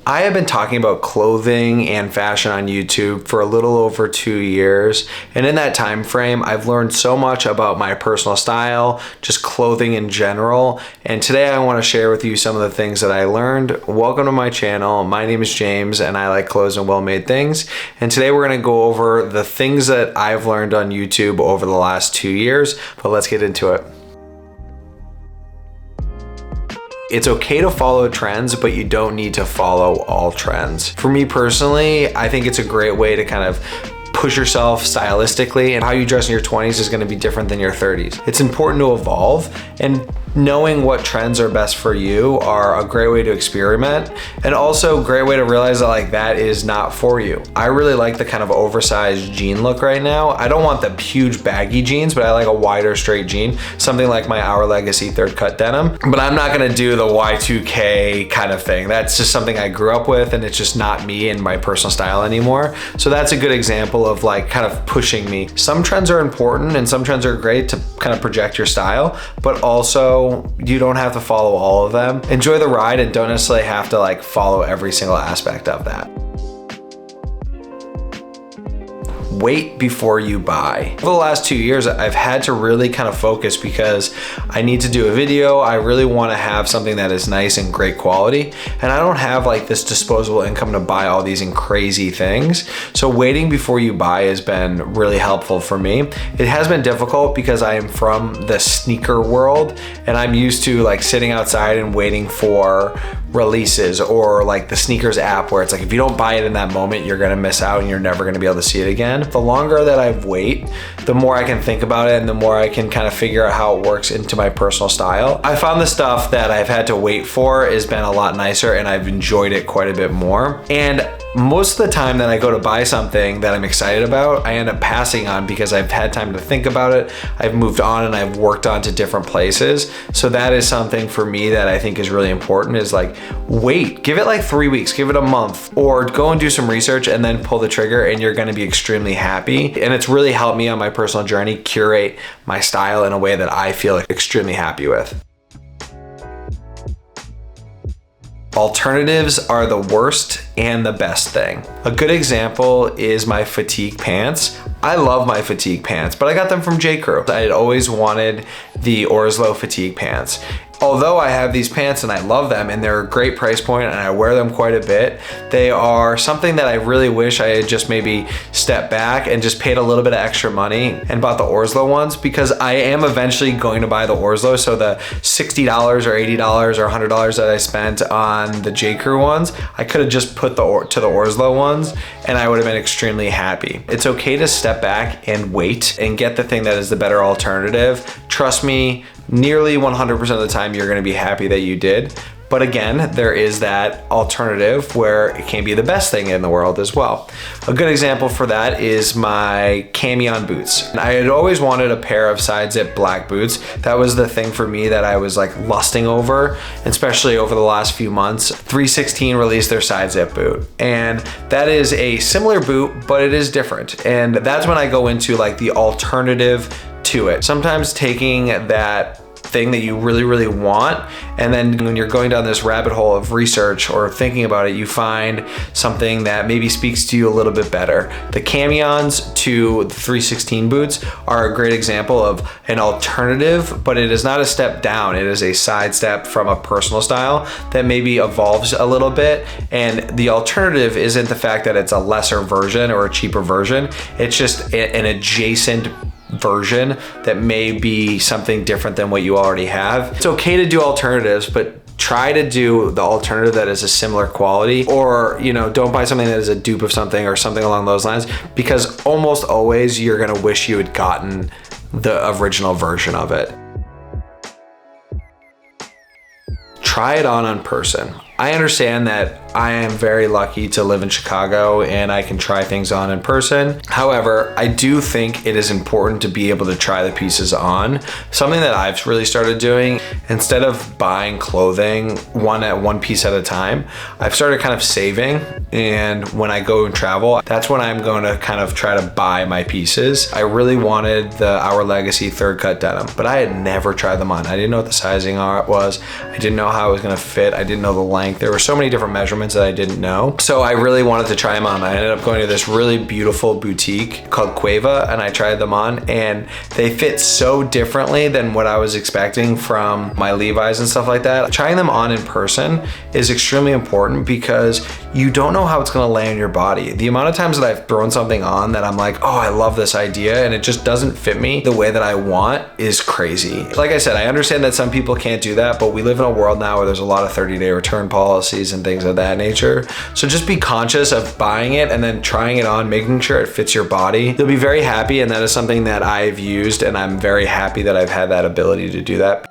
I have been talking about clothing and fashion on YouTube for a little over 2 years, and in that time frame I've learned so much about my personal style, just clothing in general, and today I want to share with you some of the things that I learned. Welcome to my channel. My name is James and I like clothes and well-made things, and today we're going to go over the things that I've learned on YouTube over the last 2 years, but let's get into it. It's okay to follow trends, but you don't need to follow all trends. For me personally, I think it's a great way to kind of push yourself stylistically, and how you dress in your 20s is going to be different than your 30s. It's important to evolve, and knowing what trends are best for you are a great way to experiment, and also a great way to realize that that is not for you. I really like the kind of oversized jean look right now. I don't want the huge baggy jeans, but I like a wider straight jean, something like my Our Legacy third cut denim. But I'm not gonna do the Y2K kind of thing. That's just something I grew up with, and it's just not me and my personal style anymore. So that's a good example of kind of pushing me. Some trends are important and some trends are great to kind of project your style, but also you don't have to follow all of them. Enjoy the ride and don't necessarily have to follow every single aspect of that. Wait before you buy. Over the last 2 years, I've had to really kind of focus because I need to do a video. I really want to have something that is nice and great quality, and I don't have this disposable income to buy all these crazy things. So waiting before you buy has been really helpful for me. It has been difficult because I am from the sneaker world, and I'm used to sitting outside and waiting for releases, or the sneakers app where it's if you don't buy it in that moment, you're gonna miss out and you're never gonna be able to see it again. The longer that I wait, the more I can think about it and the more I can kind of figure out how it works into my personal style. I found the stuff that I've had to wait for has been a lot nicer, and I've enjoyed it quite a bit more. And most of the time that I go to buy something that I'm excited about, I end up passing on because I've had time to think about it, I've moved on, and I've worked on to different places. So that is something for me that I think is really important, is wait, give it 3 weeks, give it a month, or go and do some research and then pull the trigger, and you're gonna be extremely happy. And it's really helped me on my personal journey curate my style in a way that I feel extremely happy with. Alternatives are the worst and the best thing. A good example is my fatigue pants. I love my fatigue pants, but I got them from J. Crew. I had always wanted the Orslo fatigue pants. Although I have these pants and I love them and they're a great price point and I wear them quite a bit, they are something that I really wish I had just maybe stepped back and just paid a little bit of extra money and bought the Orslo ones, because I am eventually going to buy the Orslo. So the $60 or $80 or $100 that I spent on the J. Crew ones, I could have just put to the Orslo ones and I would have been extremely happy. It's okay to step back and wait and get the thing that is the better alternative. Trust me, nearly 100% of the time you're going to be happy that you did. But again, there is that alternative where it can be the best thing in the world as well. A good example for that is my camion boots. I had always wanted a pair of side zip black boots. That was the thing for me that I was lusting over, especially over the last few months. 316 released their side zip boot, and that is a similar boot, but it is different. And that's when I go into the alternative to it. Sometimes taking that thing that you really, really want, and then when you're going down this rabbit hole of research or thinking about it, you find something that maybe speaks to you a little bit better. The camions to the 316 boots are a great example of an alternative, but it is not a step down. It is a sidestep from a personal style that maybe evolves a little bit. And the alternative isn't the fact that it's a lesser version or a cheaper version. It's just an adjacent version that may be something different than what you already have. It's okay to do alternatives, but try to do the alternative that is a similar quality, or don't buy something that is a dupe of something or something along those lines, because almost always you're gonna wish you had gotten the original version of it. Try it on person. I understand that I am very lucky to live in Chicago and I can try things on in person. However, I do think it is important to be able to try the pieces on. Something that I've really started doing, instead of buying clothing one piece at a time, I've started kind of saving, and when I go and travel, that's when I'm going to kind of try to buy my pieces. I really wanted the Our Legacy third cut denim, but I had never tried them on. I didn't know what the sizing was. I didn't know how it was going to fit. I didn't know the length. There were so many different measurements measurements that I didn't know. So I really wanted to try them on. I ended up going to this really beautiful boutique called Cueva, and I tried them on, and they fit so differently than what I was expecting from my Levi's and stuff like that. Trying them on in person is extremely important because you don't know how it's gonna lay on your body. The amount of times that I've thrown something on that I'm like, oh, I love this idea, and it just doesn't fit me the way that I want is crazy. Like I said, I understand that some people can't do that, but we live in a world now where there's a lot of 30-day return policies and things of that nature. So just be conscious of buying it and then trying it on, making sure it fits your body. You'll be very happy, and that is something that I've used, and I'm very happy that I've had that ability to do that.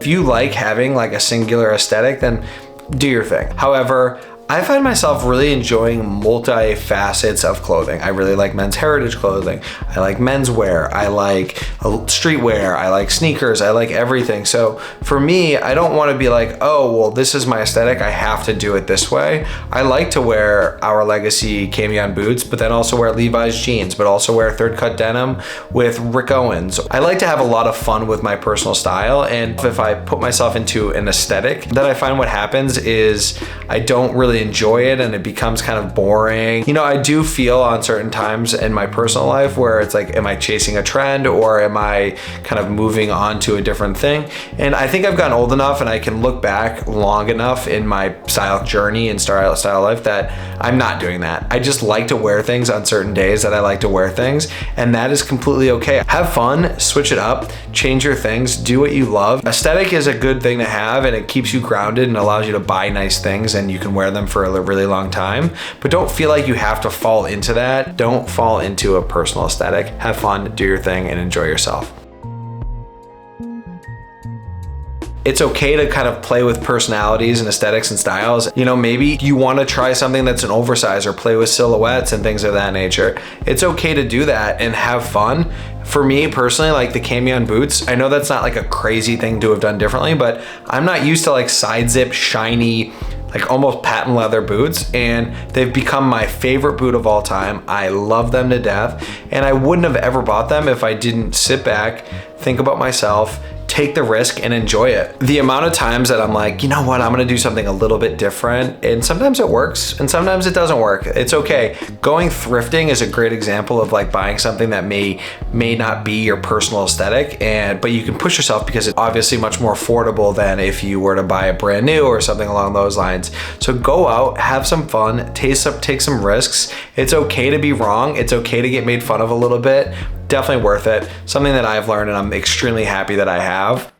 If you like having like a singular aesthetic, then do your thing. However, I find myself really enjoying multi-facets of clothing. I really like men's heritage clothing. I like menswear. I like streetwear. I like sneakers. I like everything. So for me, I don't want to be like, oh, well, this is my aesthetic. I have to do it this way. I like to wear Our Legacy camion boots, but then also wear Levi's jeans, but also wear third cut denim with Rick Owens. I like to have a lot of fun with my personal style. And if I put myself into an aesthetic, then I find what happens is I don't really enjoy it, and it becomes kind of boring. You know, I do feel on certain times in my personal life where it's like, am I chasing a trend, or am I kind of moving on to a different thing? And I think I've gotten old enough and I can look back long enough in my style journey and style life that I'm not doing that. I just like to wear things on certain days that I like to wear things, and that is completely okay. Have fun, switch it up, change your things, do what you love. Aesthetic is a good thing to have, and it keeps you grounded and allows you to buy nice things, and you can wear them for a really long time. But don't feel like you have to fall into that. Don't fall into a personal aesthetic. Have fun, do your thing, and enjoy yourself. It's okay to kind of play with personalities and aesthetics and styles. You know, maybe you want to try something that's an oversize or play with silhouettes and things of that nature. It's okay to do that and have fun. For me personally, like the camion boots, I know that's not like a crazy thing to have done differently, but I'm not used to like side zip, shiny, like almost patent leather boots, and they've become my favorite boot of all time. I love them to death, and I wouldn't have ever bought them if I didn't sit back, think about myself, take the risk, and enjoy it. The amount of times that I'm like, you know what, I'm gonna do something a little bit different, and sometimes it works and sometimes it doesn't work. It's okay. Going thrifting is a great example of like buying something that may not be your personal aesthetic, but you can push yourself because it's obviously much more affordable than if you were to buy a brand new or something along those lines. So go out, have some fun, take some risks. It's okay to be wrong. It's okay to get made fun of a little bit. Definitely worth it. Something that I've learned, and I'm extremely happy that I have.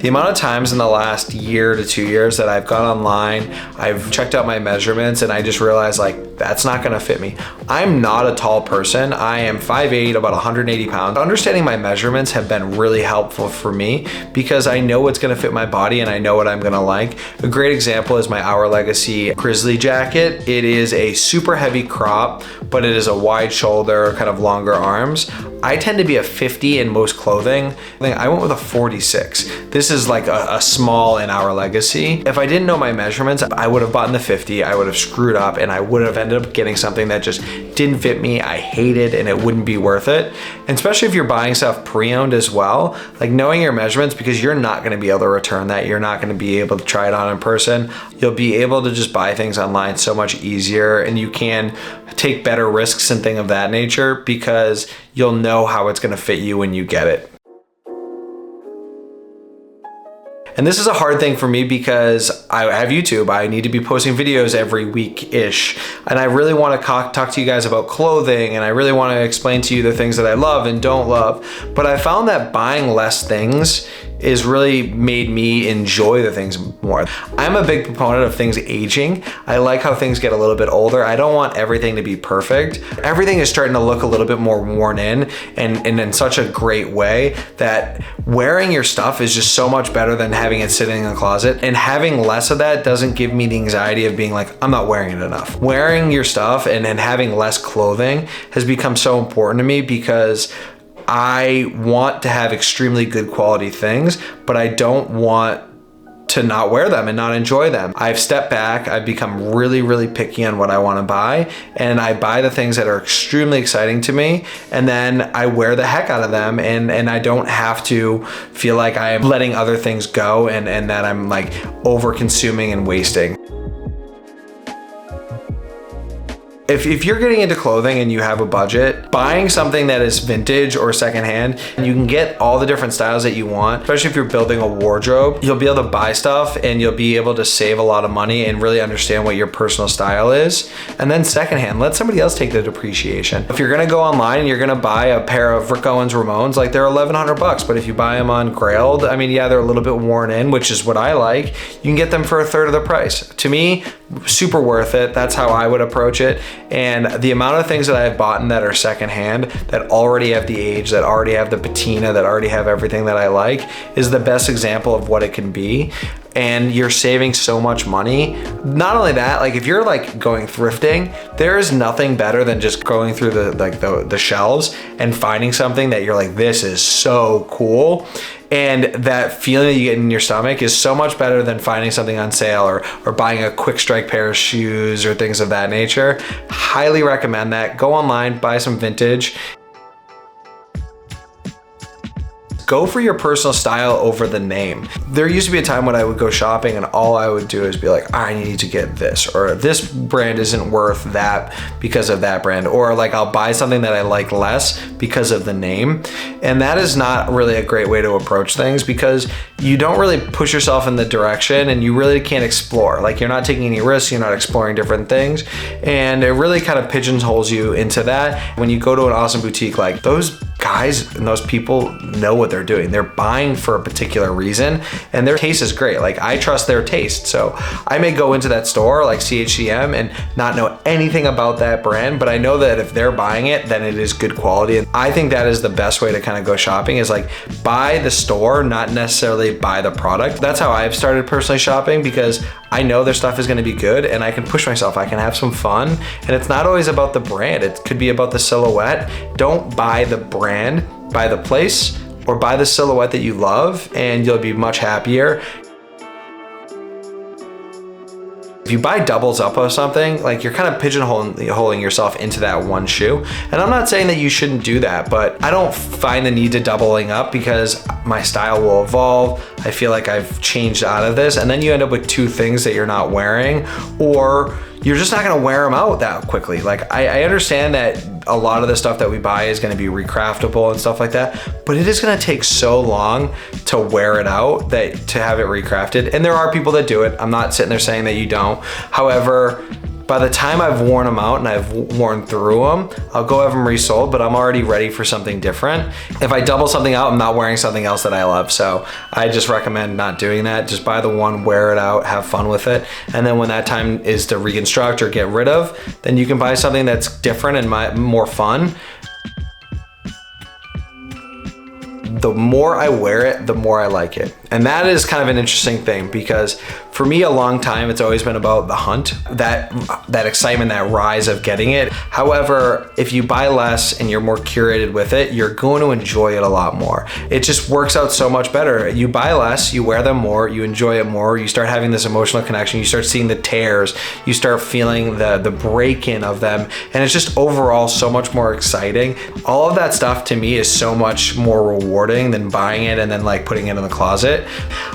The amount of times in the last year to 2 years that I've gone online, I've checked out my measurements, and I just realized like, that's not gonna fit me. I'm not a tall person. I am 5'8", about 180 pounds. Understanding my measurements have been really helpful for me because I know what's gonna fit my body and I know what I'm gonna like. A great example is my Our Legacy Grizzly jacket. It is a super heavy crop, but it is a wide shoulder, kind of longer arms. I tend to be a 50 in most clothing. I went with a 46. This is like a small in Our Legacy. If I didn't know my measurements, I would have bought the 50. I would have screwed up, and I would have ended up getting something that just didn't fit me. I hated, and it wouldn't be worth it. And especially if you're buying stuff pre-owned as well, like knowing your measurements, because you're not gonna be able to return that. You're not gonna be able to try it on in person. You'll be able to just buy things online so much easier, and you can take better risks and things of that nature because you'll know how it's gonna fit you when you get it. And this is a hard thing for me because I have YouTube. I need to be posting videos every week-ish. And I really want to talk to you guys about clothing, and I really want to explain to you the things that I love and don't love. But I found that buying less things is really made me enjoy the things more. I'm a big proponent of things aging. I like how things get a little bit older. I don't want everything to be perfect. Everything is starting to look a little bit more worn in, and in such a great way that wearing your stuff is just so much better than having it sitting in a closet. And having less of that doesn't give me the anxiety of being like, I'm not wearing it enough. Wearing your stuff and having less clothing has become so important to me because I want to have extremely good quality things, but I don't want to not wear them and not enjoy them. I've stepped back, I've become really, really picky on what I want to buy, and I buy the things that are extremely exciting to me, and then I wear the heck out of them, and I don't have to feel like I am letting other things go and that I'm like over consuming and wasting. If you're getting into clothing and you have a budget, buying something that is vintage or secondhand, you can get all the different styles that you want, especially if you're building a wardrobe. You'll be able to buy stuff and you'll be able to save a lot of money and really understand what your personal style is. And then secondhand, let somebody else take the depreciation. If you're gonna go online and you're gonna buy a pair of Rick Owens Ramones, like they're $1,100, but if you buy them on Grailed, I mean, yeah, they're a little bit worn in, which is what I like. You can get them for a third of the price. To me, super worth it. That's how I would approach it. And the amount of things that I've bought that are secondhand, that already have the age, that already have the patina, that already have everything that I like, is the best example of what it can be. And you're saving so much money. Not only that, like if you're like going thrifting, there is nothing better than just going through the shelves and finding something that you're like, this is so cool. And that feeling that you get in your stomach is so much better than finding something on sale or buying a quick strike pair of shoes or things of that nature. Highly recommend that. Go online, buy some vintage. Go for your personal style over the name. There used to be a time when I would go shopping and all I would do is be like, I need to get this, or this brand isn't worth that because of that brand, or like I'll buy something that I like less because of the name. And that is not really a great way to approach things, because you don't really push yourself in the direction and you really can't explore. Like you're not taking any risks, you're not exploring different things, and it really kind of pigeonholes you into that. When you go to an awesome boutique, like those guys and those people know what they're doing. They're buying for a particular reason and their taste is great. Like I trust their taste. So I may go into that store like CHCM and not know anything about that brand, but I know that if they're buying it, then it is good quality. And I think that is the best way to kind of go shopping, is like buy the store, not necessarily buy the product. That's how I've started personally shopping, because I know their stuff is going to be good and I can push myself. I can have some fun, and it's not always about the brand. It could be about the silhouette. Don't buy the brand, buy the place, or buy the silhouette that you love, and you'll be much happier. If you buy doubles up of something, like you're kind of pigeonholing yourself into that one shoe. And I'm not saying that you shouldn't do that, but I don't find the need to doubling up, because my style will evolve. I feel like I've changed out of this, and then you end up with two things that you're not wearing, or you're just not gonna wear them out that quickly. Like I understand that a lot of the stuff that we buy is gonna be recraftable and stuff like that, but it is gonna take so long to wear it out, that to have it recrafted. And there are people that do it. I'm not sitting there saying that you don't. However, by the time I've worn them out and I've worn through them, I'll go have them resold, but I'm already ready for something different. If I double something out, I'm not wearing something else that I love. So I just recommend not doing that. Just buy the one, wear it out, have fun with it. And then when that time is to reconstruct or get rid of, then you can buy something that's different and more fun. The more I wear it, the more I like it. And that is kind of an interesting thing, because for me, a long time, it's always been about the hunt, that excitement, that rise of getting it. However, if you buy less and you're more curated with it, you're going to enjoy it a lot more. It just works out so much better. You buy less, you wear them more, you enjoy it more, you start having this emotional connection, you start seeing the tears, you start feeling the break-in of them, and it's just overall so much more exciting. All of that stuff to me is so much more rewarding than buying it and then like putting it in the closet.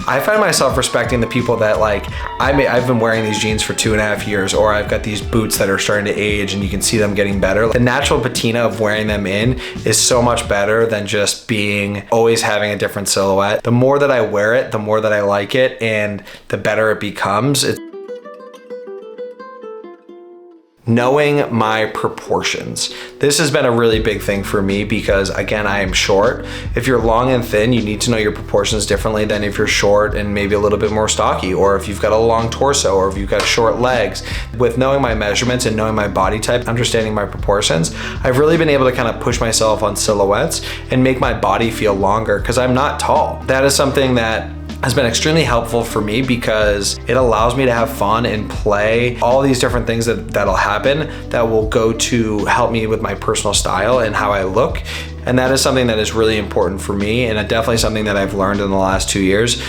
I find myself respecting the people that like, I've been wearing these jeans for 2.5 years, or I've got these boots that are starting to age and you can see them getting better. The natural patina of wearing them in is so much better than just always having a different silhouette. The more that I wear it, the more that I like it, and the better it becomes. Knowing my proportions. This has been a really big thing for me, because again, I am short. If you're long and thin, you need to know your proportions differently than if you're short and maybe a little bit more stocky, or if you've got a long torso, or if you've got short legs. With knowing my measurements and knowing my body type, understanding my proportions, I've really been able to kind of push myself on silhouettes and make my body feel longer, because I'm not tall. That is something that has been extremely helpful for me, because it allows me to have fun and play all these different things that'll happen that will go to help me with my personal style and how I look. And that is something that is really important for me, and definitely something that I've learned in the last 2 years.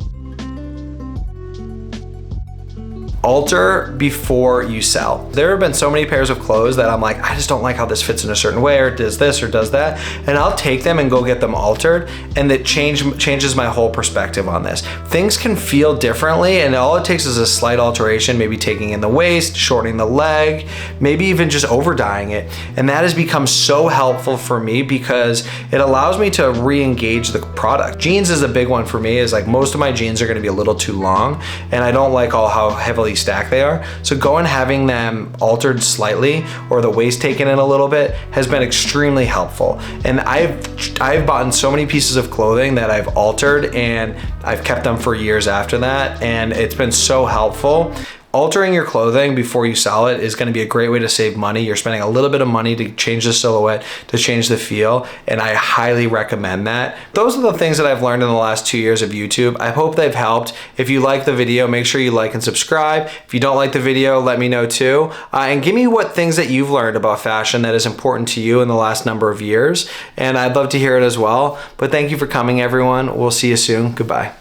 alter before you sell. There have been so many pairs of clothes that I'm like, I just don't like how this fits in a certain way, or does this or does that. And I'll take them and go get them altered, and it changes my whole perspective on this. Things can feel differently, and all it takes is a slight alteration, maybe taking in the waist, shortening the leg, maybe even just over dyeing it. And that has become so helpful for me because it allows me to re-engage the product. Jeans is a big one for me, is like most of my jeans are gonna be a little too long, and I don't like how heavily stacked they are. So going having them altered slightly, or the waist taken in a little bit, has been extremely helpful. And I've bought so many pieces of clothing that I've altered, and I've kept them for years after that, and it's been so helpful. Altering your clothing before you sell it is going to be a great way to save money. You're spending a little bit of money to change the silhouette, to change the feel, and I highly recommend that. Those are the things that I've learned in the last 2 years of YouTube. I hope they've helped. If you like the video, make sure you like and subscribe. If you don't like the video, let me know too. And give me what things that you've learned about fashion that is important to you in the last number of years. And I'd love to hear it as well. But thank you for coming, everyone. We'll see you soon. Goodbye.